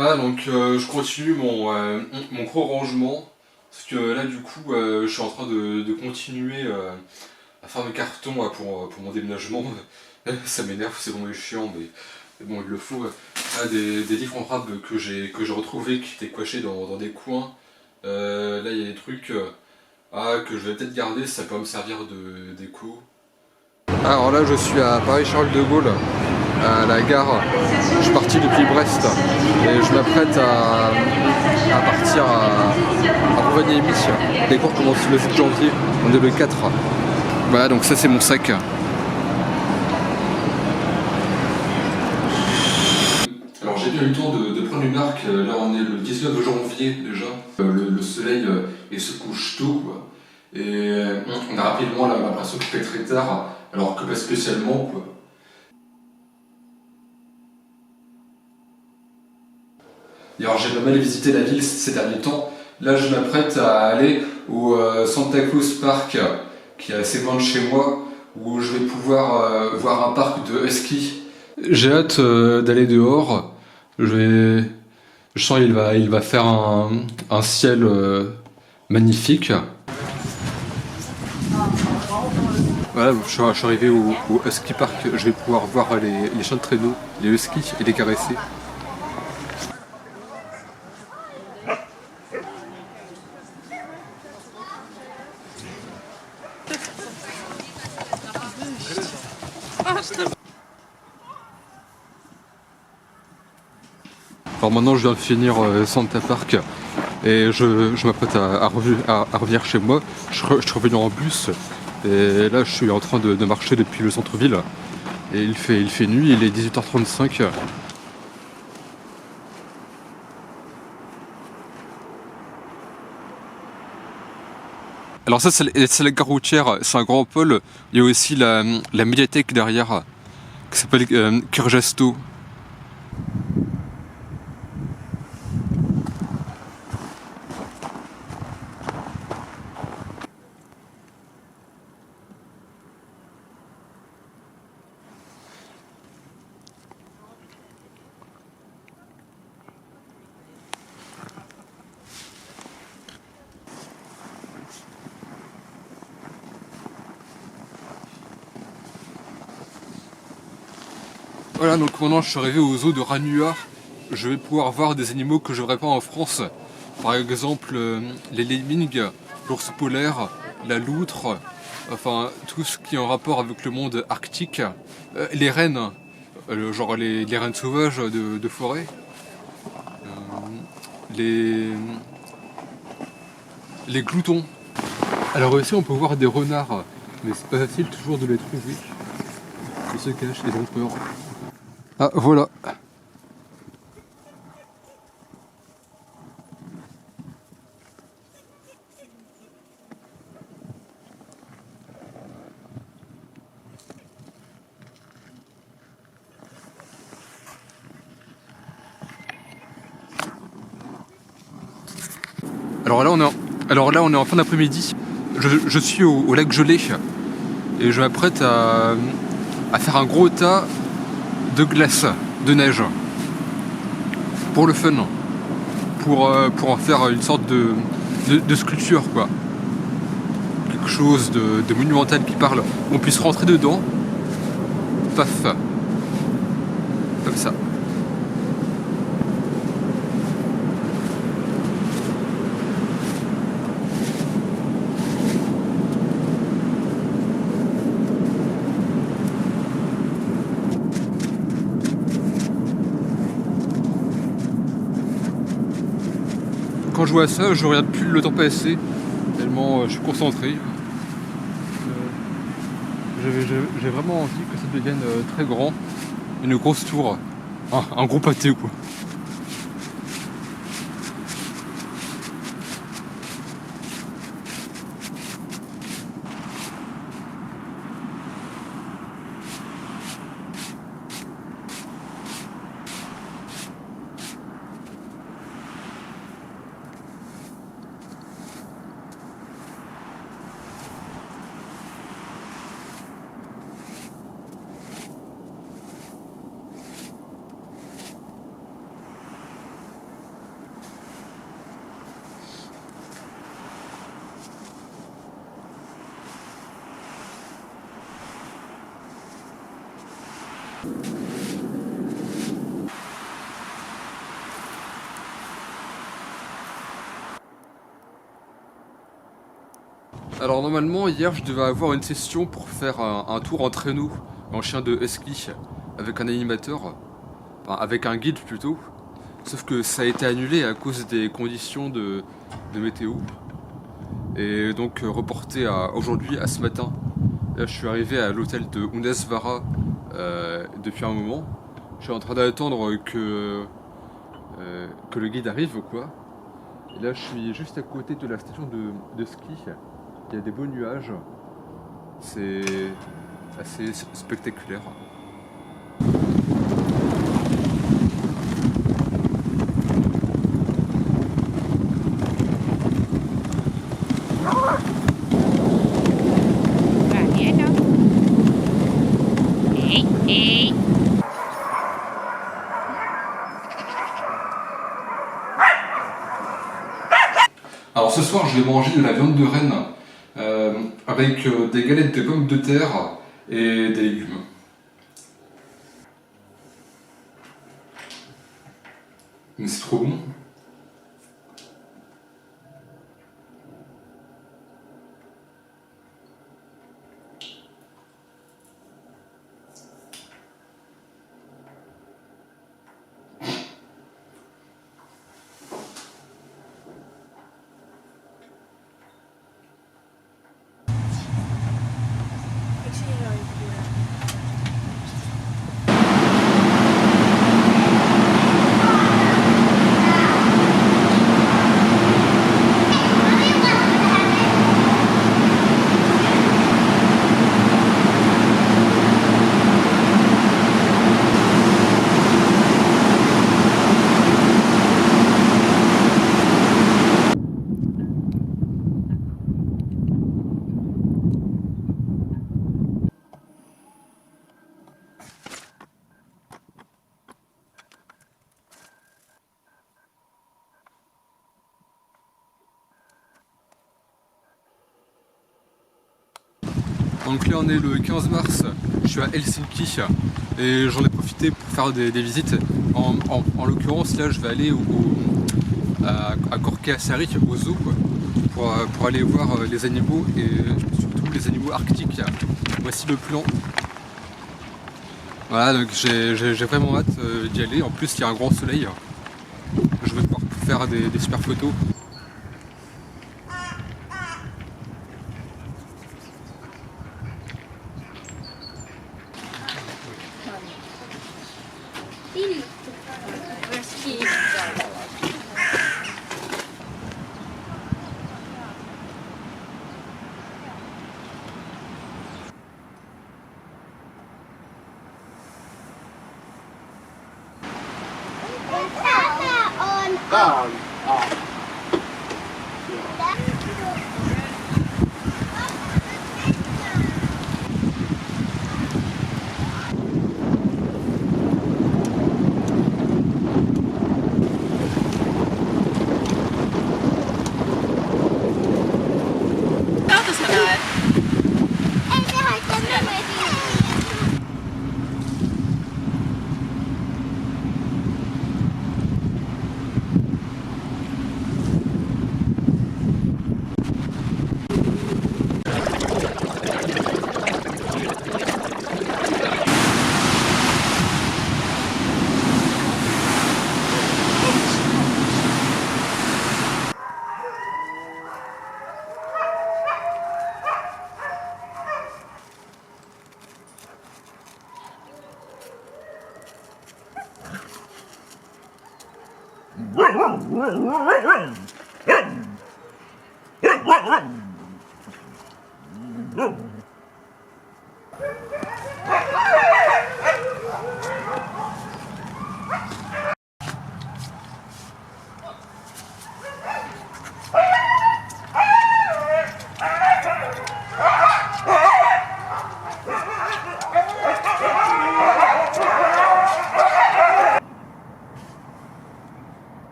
Ah donc je continue mon gros rangement parce que là du coup je suis en train de continuer à faire mes cartons pour mon déménagement. Ça m'énerve, c'est bon et chiant mais bon il le faut. Des livres en rab que j'ai retrouvés qui étaient coichés dans des coins. Là il y a des trucs que je vais peut-être garder, ça peut me servir de déco. Alors là je suis à Paris-Charles de Gaulle, à la gare. Je suis parti depuis Brest et je m'apprête à partir à Rovaniemi. Les cours commencent le 7 janvier, on est le 4. Voilà, donc ça c'est mon sac. Alors j'ai bien eu le temps de prendre une arc, là on est le 19 janvier déjà. Le soleil il se couche tôt quoi. Et on a rapidement l'impression qu'il fait très tard, alors que pas spécialement quoi. Et alors j'ai pas mal visité la ville ces derniers temps. Là je m'apprête à aller au Santa Claus Park, qui est assez loin de chez moi, où je vais pouvoir voir un parc de husky. J'ai hâte d'aller dehors. Je sens qu'il va faire un ciel magnifique. Voilà, je suis arrivé au Husky Park. Je vais pouvoir voir les chiens de traîneau, les huskies et les caresser. Alors maintenant je viens de finir Santa Park et je m'apprête à revenir chez moi. Je suis revenu en bus et là je suis en train de marcher depuis le centre-ville et il fait nuit, il est 18h35. Alors ça c'est la gare routière, c'est un grand pôle. Il y a aussi la médiathèque derrière qui s'appelle Kyrgyzstan. Voilà, donc maintenant je suis arrivé au zoo de Ranua. Je vais pouvoir voir des animaux que je verrai pas en France. Par exemple, les lemmings, l'ours polaire, la loutre, enfin tout ce qui est en rapport avec le monde arctique. Les rennes, genre les rennes sauvages de forêt. Les, les gloutons. Alors aussi on peut voir des renards, mais c'est pas facile toujours de les trouver. Ils se cachent, ils ont peur. Ah voilà. Alors là on est en fin d'après-midi. Je suis au lac Gelé et je m'apprête à faire un gros tas de glace, de neige. Pour le fun. Pour en faire une sorte de sculpture quoi. Quelque chose de monumental qui parle. On puisse rentrer dedans. Paf. Comme ça. Quand je vois ça, je regarde plus le temps passer, tellement je suis concentré. J'ai vraiment envie que ça devienne très grand, une grosse tour, un gros pâté quoi. Alors normalement hier je devais avoir une session pour faire un tour en traîneau en chien de husky avec un animateur, enfin avec un guide plutôt, sauf que ça a été annulé à cause des conditions de météo et donc reporté à aujourd'hui, à ce matin. Là je suis arrivé à l'hôtel de Hunesvara depuis un moment. Je suis en train d'attendre que le guide arrive ou quoi. Et là je suis juste à côté de la station de ski. Il y a des beaux nuages. C'est assez spectaculaire. Alors ce soir, je vais manger de la viande de renne avec des galettes de pommes de terre et des légumes. Mais c'est trop bon. Donc là on est le 15 mars, je suis à Helsinki et j'en ai profité pour faire des visites. En l'occurrence là je vais aller à Korkeasari, au zoo, pour aller voir les animaux et surtout les animaux arctiques. Voici le plan. Voilà, donc j'ai vraiment hâte d'y aller. En plus il y a un grand soleil. Je vais pouvoir faire des super photos.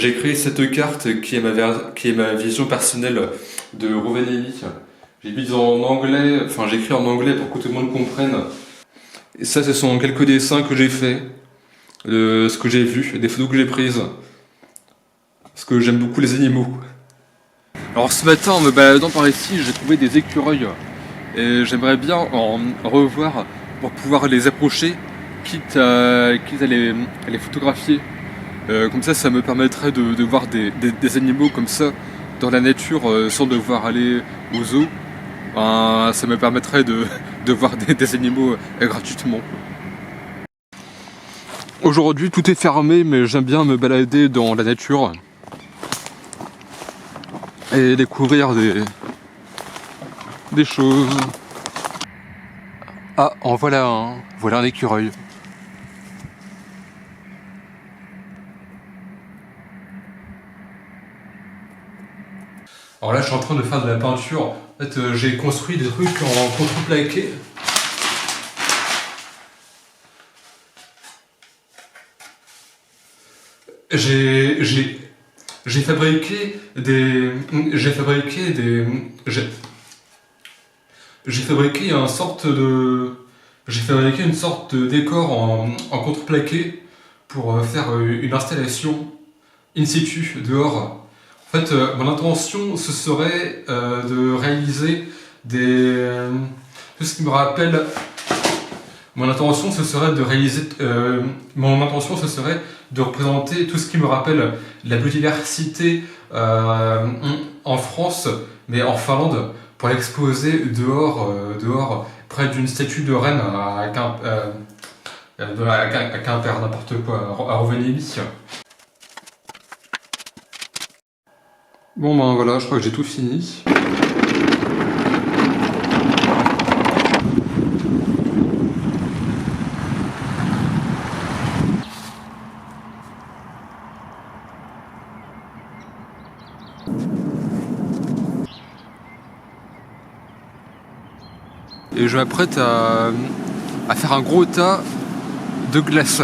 j'ai créé cette carte qui est ma vision personnelle de Rovaniemi. J'ai mis en anglais, enfin j'ai écrit en anglais pour que tout le monde comprenne. Et ça, ce sont quelques dessins que j'ai faits, ce que j'ai vu, des photos que j'ai prises. Parce que j'aime beaucoup les animaux. Alors ce matin, en me baladant par ici, j'ai trouvé des écureuils. Et j'aimerais bien en revoir pour pouvoir les approcher, quitte à les photographier. Comme ça me permettrait de voir des animaux comme ça dans la nature sans devoir aller au zoo. Ça me permettrait de voir des animaux gratuitement. Aujourd'hui tout est fermé, mais j'aime bien me balader dans la nature et découvrir des choses. Ah, en voilà un. Voilà un écureuil. Alors là, je suis en train de faire de la peinture. En fait, j'ai construit des trucs en contreplaqué. J'ai fabriqué des... J'ai fabriqué une sorte de décor en contreplaqué pour faire une installation in situ, dehors. En fait, mon intention, ce serait de réaliser tout ce qui me rappelle... Mon intention, ce serait de représenter tout ce qui me rappelle la biodiversité en France, mais en Finlande, pour l'exposer dehors, près d'une statue de reine à Quimper, n'importe quoi, à Rovaniemi. Bon ben voilà, je crois que j'ai tout fini. Et je m'apprête à faire un gros tas de glace.